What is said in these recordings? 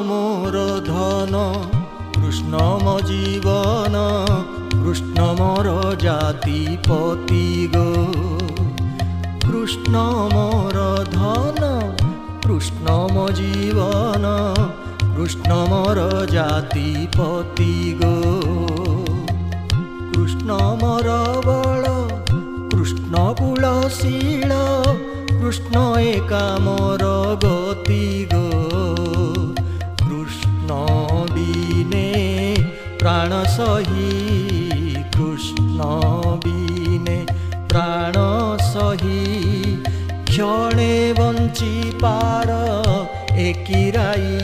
मोर धन कृष्ण मो जीवन कृष्ण मोर जातिपति गो कृष्ण मोर धन कृष्ण मो जीवन कृष्ण मोर जातिपति गो कृष्ण मोर बल कृष्ण कुलशील कृष्ण एका मोर गति गो कृष्ण बिने प्राण सही कृष्ण बिने प्राण सही क्षणे बंची पार एकिराई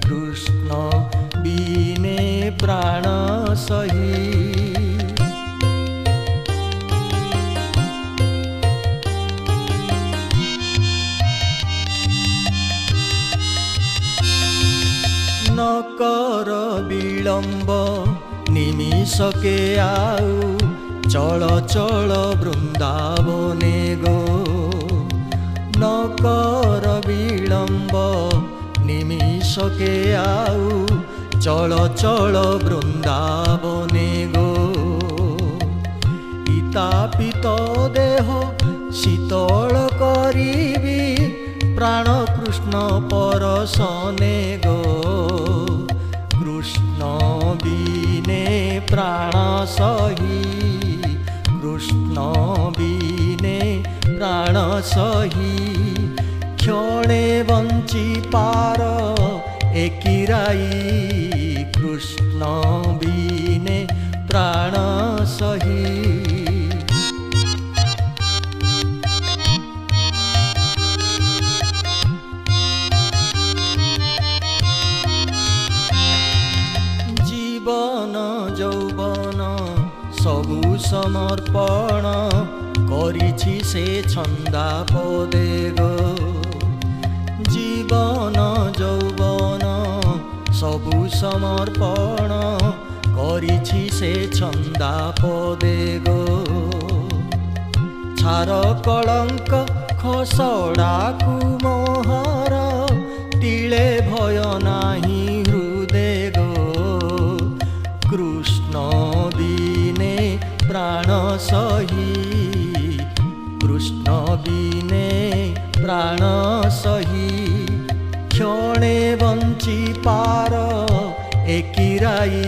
कृष्ण बिने प्राण सही न कर विलंब निमिषके आउ चल चल वृंदावने गो न कर विलंब निमिषके आउ चल चल वृंदावने गो इतापित देह शीतल करिबी प्राण कृष्ण परसने गो कृष्ण बिने प्राण सही कृष्ण बिने प्राण सही क्षणे बंची पार एकिराई कृष्ण बिने प्राण सही जीवन यौवन सबु समर्पण करिछि से छंदा पदे गो जीवन यौवन सबु समर्पण करिछि से छंदा पदे गो छार कलंक खसड़ा कुमोहर तिले भय नाही हृदय गो कृष्ण बिने प्राण सही कृष्ण बिने प्राण सही क्षणे बंची पार एकिराई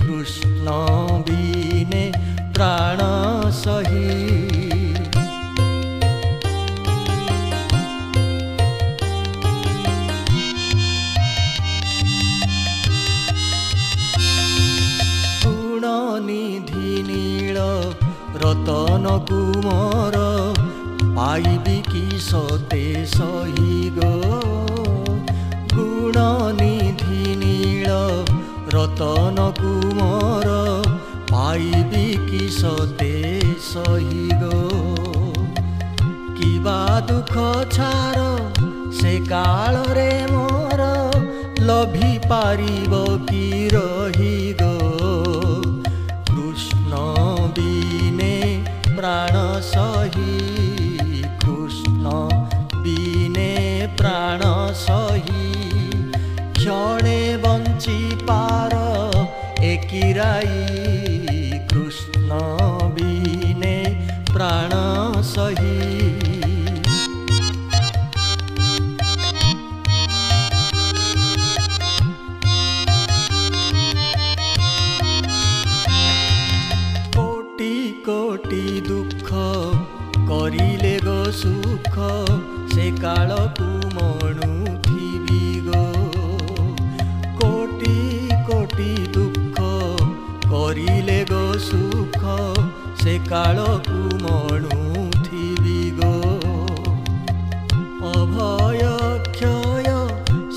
कृष्ण बिने प्राण सही निधि नील रतन कुमार पाइबी कि सते सही गो गुण निधि नील रतन कुमार पाइबी कि सते सही गो किबा दुख छार से काल रे मोर लभी पारिब कि रही गो कृष्ण बिने प्राण सही कृष्ण बिने प्राण सही क्षणे बंची पार एकिराई कृष्ण बिने प्राण सही कोटि दुख करिले गो सुख से काल कु मणुथिबी गो कोटि कोटि दुख करिले गो सुख से काल कु मणुथिबी गो अभय क्षय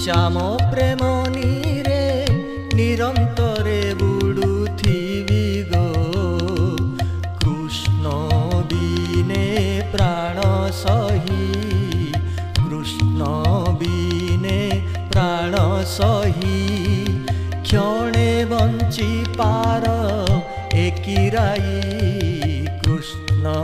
श्याम प्रेम नीरे निरंतरे बुडुथिबी गो प्राण सही कृष्ण बिने प्राण सही क्षणे बंची पार एकिराई कृष्ण